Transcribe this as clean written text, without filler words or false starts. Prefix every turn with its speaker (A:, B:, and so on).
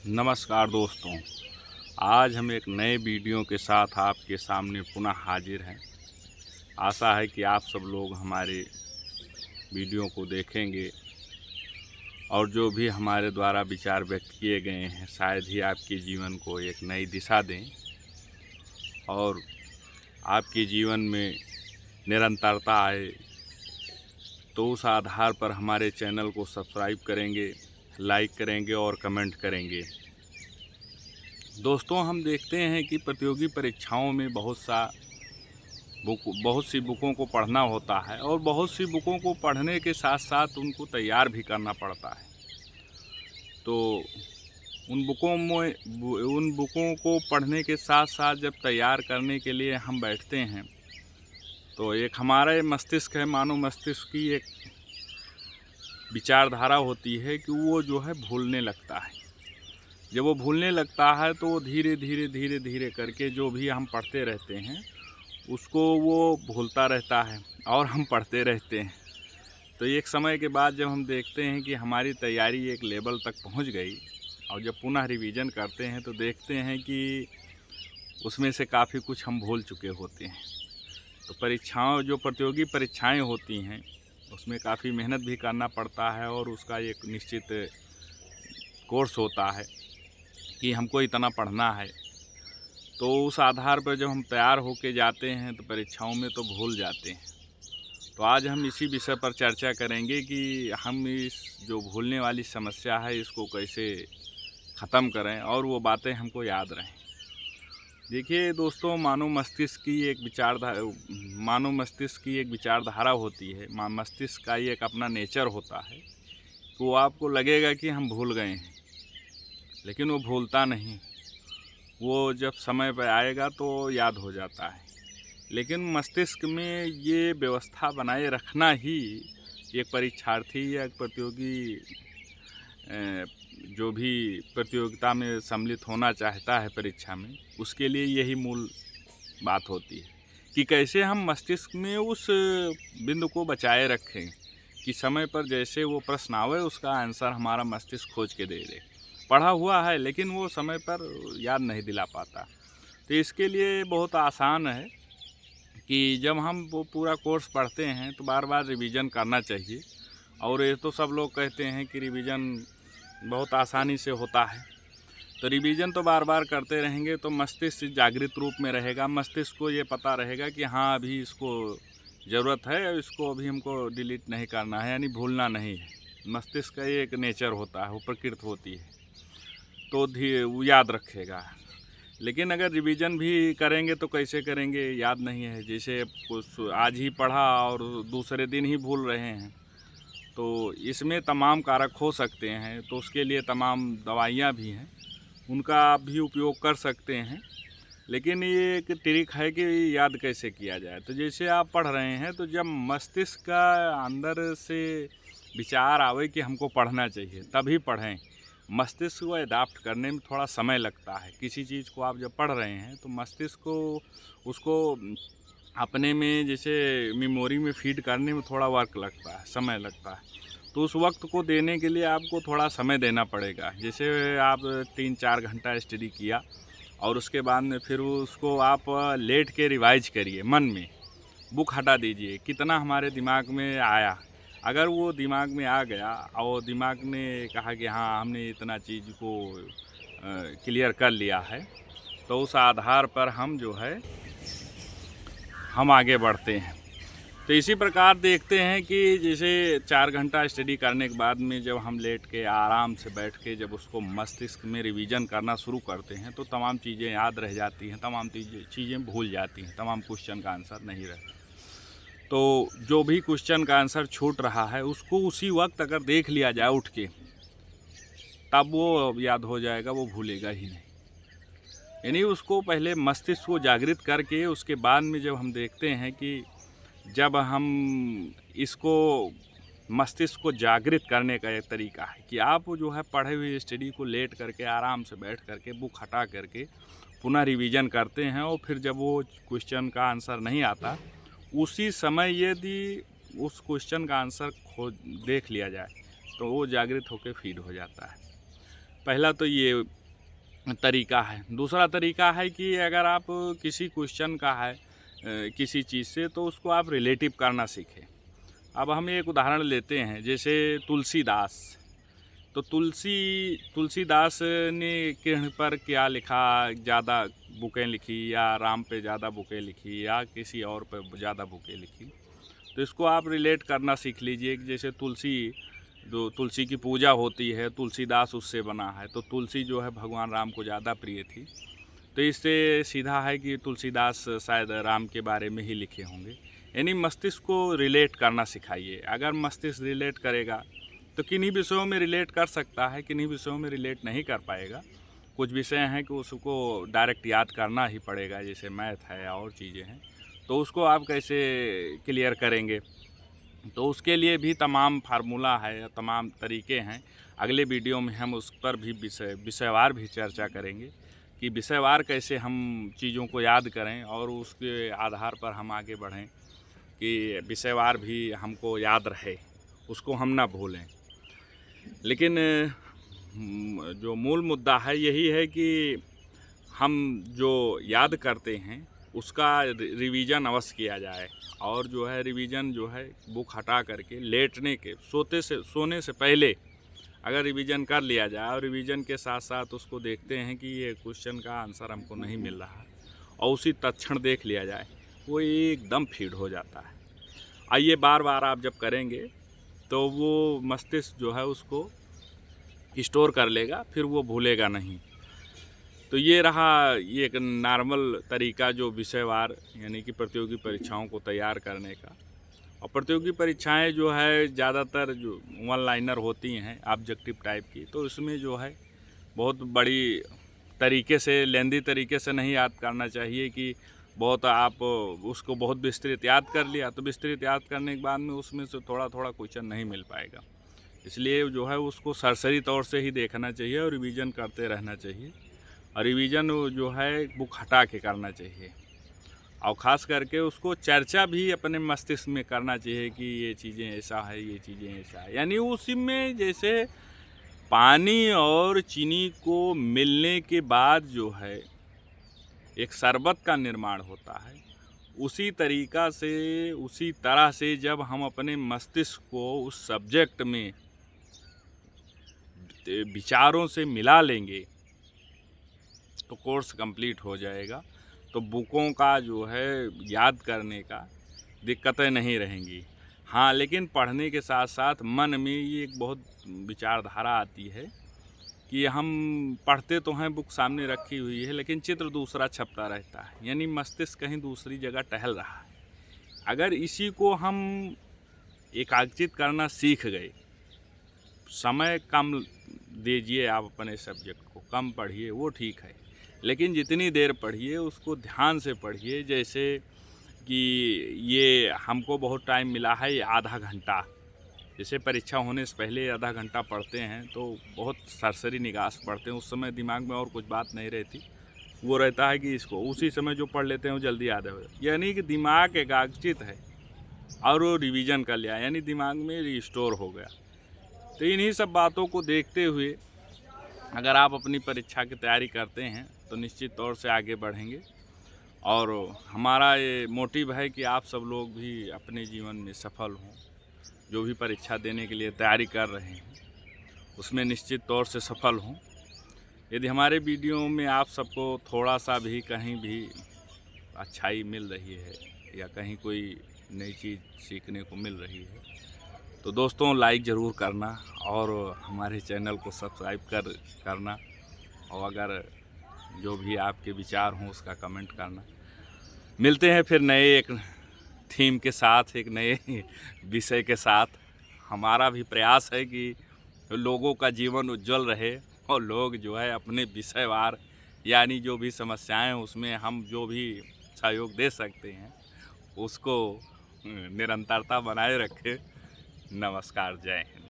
A: नमस्कार दोस्तों, आज हम एक नए वीडियो के साथ आपके सामने पुनः हाजिर हैं। आशा है कि आप सब लोग हमारे वीडियो को देखेंगे और जो भी हमारे द्वारा विचार व्यक्त किए गए हैं शायद ही आपके जीवन को एक नई दिशा दें और आपके जीवन में निरंतरता आए। तो उस आधार पर हमारे चैनल को सब्सक्राइब करेंगे, लाइक करेंगे और कमेंट करेंगे। दोस्तों, हम देखते हैं कि प्रतियोगी परीक्षाओं में बहुत सी बुकों को पढ़ना होता है और बहुत सी बुकों को पढ़ने के साथ साथ उनको तैयार भी करना पड़ता है। तो उन बुकों को पढ़ने के साथ साथ जब तैयार करने के लिए हम बैठते हैं तो एक हमारा मस्तिष्क है, मानव मस्तिष्क की एक विचारधारा होती है कि वो जो है भूलने लगता है। जब वो भूलने लगता है तो वो धीरे धीरे करके जो भी हम पढ़ते रहते हैं उसको वो भूलता रहता है और हम पढ़ते रहते हैं। तो एक समय के बाद जब हम देखते हैं कि हमारी तैयारी एक लेवल तक पहुंच गई और जब पुनः रिवीजन करते हैं तो देखते हैं कि उसमें से काफ़ी कुछ हम भूल चुके होते हैं। तो जो प्रतियोगी परीक्षाएं होती हैं उसमें काफ़ी मेहनत भी करना पड़ता है और उसका एक निश्चित कोर्स होता है कि हमको इतना पढ़ना है। तो उस आधार पर जब हम तैयार होके जाते हैं तो परीक्षाओं में तो भूल जाते हैं। तो आज हम इसी विषय पर चर्चा करेंगे कि हम इस जो भूलने वाली समस्या है इसको कैसे ख़त्म करें और वो बातें हमको याद रहें। देखिए दोस्तों, मानव मस्तिष्क की एक विचारधारा होती है। मस्तिष्क का ही एक अपना नेचर होता है। तो आपको लगेगा कि हम भूल गए हैं, लेकिन वो भूलता नहीं। वो जब समय पर आएगा तो याद हो जाता है। लेकिन मस्तिष्क में ये व्यवस्था बनाए रखना ही एक परीक्षार्थी या प्रतियोगी जो भी प्रतियोगिता में सम्मिलित होना चाहता है परीक्षा में, उसके लिए यही मूल बात होती है कि कैसे हम मस्तिष्क में उस बिंदु को बचाए रखें कि समय पर जैसे वो प्रश्न आवे उसका आंसर हमारा मस्तिष्क खोज के दे दे। पढ़ा हुआ है लेकिन वो समय पर याद नहीं दिला पाता। तो इसके लिए बहुत आसान है कि जब हम वो पूरा कोर्स पढ़ते हैं तो बार बार रिवीजन करना चाहिए। और ये तो सब लोग कहते हैं कि रिवीजन बहुत आसानी से होता है। तो रिवीजन तो बार बार करते रहेंगे तो मस्तिष्क जागृत रूप में रहेगा। मस्तिष्क को ये पता रहेगा कि हाँ, अभी इसको ज़रूरत है, इसको अभी हमको डिलीट नहीं करना है, यानी भूलना नहीं है। मस्तिष्क का एक नेचर होता है, वो प्रकृति होती है, तो वो याद रखेगा। लेकिन अगर रिवीजन भी करेंगे तो कैसे करेंगे, याद नहीं है। जैसे कुछ आज ही पढ़ा और दूसरे दिन ही भूल रहे हैं, तो इसमें तमाम कारक हो सकते हैं। तो उसके लिए तमाम दवाइयाँ भी हैं, उनका आप भी उपयोग कर सकते हैं। लेकिन ये एक ट्रिक है कि याद कैसे किया जाए। तो जैसे आप पढ़ रहे हैं तो जब मस्तिष्क का अंदर से विचार आवे कि हमको पढ़ना चाहिए तभी पढ़ें। मस्तिष्क को अडाप्ट करने में थोड़ा समय लगता है। किसी चीज़ को आप जब पढ़ रहे हैं तो मस्तिष्क को उसको अपने में जैसे मेमोरी में फीड करने में थोड़ा वक्त लगता है, समय लगता है। तो उस वक्त को देने के लिए आपको थोड़ा समय देना पड़ेगा। जैसे आप 3-4 घंटा स्टडी किया और उसके बाद में फिर उसको आप लेट के रिवाइज करिए। मन में बुक हटा दीजिए, कितना हमारे दिमाग में आया। अगर वो दिमाग में आ गया और दिमाग ने कहा कि हाँ, हमने इतना चीज़ को क्लियर कर लिया है, तो उस आधार पर हम आगे बढ़ते हैं। तो इसी प्रकार देखते हैं कि जैसे 4 घंटा स्टडी करने के बाद में जब हम लेट के आराम से बैठ के जब उसको मस्तिष्क में रिवीजन करना शुरू करते हैं तो तमाम चीज़ें याद रह जाती हैं, तमाम चीज़ें भूल जाती हैं, तमाम क्वेश्चन का आंसर नहीं रहता। तो जो भी क्वेश्चन का आंसर छूट रहा है उसको उसी वक्त अगर देख लिया जाए उठ के, तब वो याद हो जाएगा, वो भूलेगा ही नहीं। यानी उसको पहले मस्तिष्क को जागृत करके उसके बाद में जब हम देखते हैं कि जब हम इसको मस्तिष्क को जागृत करने का एक तरीका है कि आप जो है पढ़े हुए स्टडी को लेट करके आराम से बैठ करके बुक हटा करके पुनः रिवीजन करते हैं और फिर जब वो क्वेश्चन का आंसर नहीं आता उसी समय यदि उस क्वेश्चन का आंसर देख लिया जाए तो वो जागृत होकर फीड हो जाता है। पहला तो ये तरीका है। दूसरा तरीका है कि अगर आप किसी क्वेश्चन का है किसी चीज़ से, तो उसको आप रिलेटिव करना सीखें। अब हम एक उदाहरण लेते हैं, जैसे तुलसीदास। तो तुलसीदास ने किरण पर क्या लिखा, ज़्यादा बुकें लिखी, या राम पे ज़्यादा बुकें लिखी, या किसी और पे ज़्यादा बुकें लिखी। तो इसको आप रिलेट करना सीख लीजिए कि जैसे जो तुलसी की पूजा होती है, तुलसीदास उससे बना है, तो तुलसी जो है भगवान राम को ज़्यादा प्रिय थी। तो इससे सीधा है कि तुलसीदास शायद राम के बारे में ही लिखे होंगे। यानी मस्तिष्क को रिलेट करना सिखाइए। अगर मस्तिष्क रिलेट करेगा तो किन्हीं विषयों में रिलेट कर सकता है, किन्हीं विषयों में रिलेट नहीं कर पाएगा। कुछ विषय हैं कि उसको डायरेक्ट याद करना ही पड़ेगा, जैसे मैथ है और चीज़ें हैं, तो उसको आप कैसे क्लियर करेंगे। तो उसके लिए भी तमाम फार्मूला है, तमाम तरीके हैं। अगले वीडियो में हम उस पर भी विषयवार भी चर्चा करेंगे कि विषयवार कैसे हम चीज़ों को याद करें और उसके आधार पर हम आगे बढ़ें, कि विषयवार भी हमको याद रहे, उसको हम ना भूलें। लेकिन जो मूल मुद्दा है यही है कि हम जो याद करते हैं उसका रिवीजन अवश्य किया जाए। और जो है रिवीजन जो है बुक हटा करके सोने से पहले अगर रिवीजन कर लिया जाए, और रिवीजन के साथ साथ उसको देखते हैं कि ये क्वेश्चन का आंसर हमको नहीं मिल रहा, और उसी तत्क्षण देख लिया जाए, वो एकदम फीड हो जाता है। आइए बार बार आप जब करेंगे तो वो मस्तिष्क जो है उसको स्टोर कर लेगा, फिर वो भूलेगा नहीं। तो ये रहा ये एक नॉर्मल तरीका जो विषयवार यानी कि प्रतियोगी परीक्षाओं को तैयार करने का। और प्रतियोगी परीक्षाएं जो है ज़्यादातर जो वन लाइनर होती हैं ऑब्जेक्टिव टाइप की, तो इसमें जो है बहुत बड़ी तरीके से, लेंदी तरीके से नहीं याद करना चाहिए कि बहुत आप उसको बहुत विस्तृत याद कर लिया, तो विस्तृत याद करने के बाद में उसमें से थोड़ा थोड़ा क्वेश्चन नहीं मिल पाएगा। इसलिए जो है उसको सरसरी तौर से ही देखना चाहिए और रिवीजन करते रहना चाहिए। और रिवीजन जो है बुक हटा के करना चाहिए, और ख़ास करके उसको चर्चा भी अपने मस्तिष्क में करना चाहिए कि ये चीज़ें ऐसा है, ये चीज़ें ऐसा है। यानी उसी में जैसे पानी और चीनी को मिलने के बाद जो है एक शरबत का निर्माण होता है, उसी तरह से जब हम अपने मस्तिष्क को उस सब्जेक्ट में विचारों से मिला लेंगे तो कोर्स कंप्लीट हो जाएगा। तो बुकों का जो है याद करने का दिक्कतें नहीं रहेंगी। हाँ, लेकिन पढ़ने के साथ साथ मन में ये एक बहुत विचारधारा आती है कि हम पढ़ते तो हैं, बुक सामने रखी हुई है, लेकिन चित्र दूसरा छपता रहता है, यानी मस्तिष्क कहीं दूसरी जगह टहल रहा है। अगर इसी को हम एकाग्रचित करना सीख गए, समय कम दीजिए आप अपने सब्जेक्ट को, कम पढ़िए वो ठीक है, लेकिन जितनी देर पढ़िए उसको ध्यान से पढ़िए। जैसे कि ये हमको बहुत टाइम मिला है, ये आधा घंटा, जैसे परीक्षा होने से पहले आधा घंटा पढ़ते हैं तो बहुत सरसरी निगाह से पढ़ते हैं, उस समय दिमाग में और कुछ बात नहीं रहती, वो रहता है कि इसको उसी समय जो पढ़ लेते हैं वो जल्दी याद हो, यानी कि दिमाग एकाग्रचित है और वो रिवीजन कर लिया, यानी दिमाग में रिस्टोर हो गया। तो इन्हीं सब बातों को देखते हुए अगर आप अपनी परीक्षा की तैयारी करते हैं तो निश्चित तौर से आगे बढ़ेंगे। और हमारा ये मोटिव है कि आप सब लोग भी अपने जीवन में सफल हों, जो भी परीक्षा देने के लिए तैयारी कर रहे हैं उसमें निश्चित तौर से सफल हों। यदि हमारे वीडियो में आप सबको थोड़ा सा भी कहीं भी अच्छाई मिल रही है या कहीं कोई नई चीज़ सीखने को मिल रही है तो दोस्तों लाइक ज़रूर करना और हमारे चैनल को सब्सक्राइब करना, और अगर जो भी आपके विचार हों उसका कमेंट करना। मिलते हैं फिर नए एक थीम के साथ, एक नए विषय के साथ। हमारा भी प्रयास है कि लोगों का जीवन उज्जवल रहे और लोग जो है अपने विषयवार यानी जो भी समस्याएं हैं उसमें हम जो भी सहयोग दे सकते हैं उसको निरंतरता बनाए रखें। नमस्कार, जय हिंद।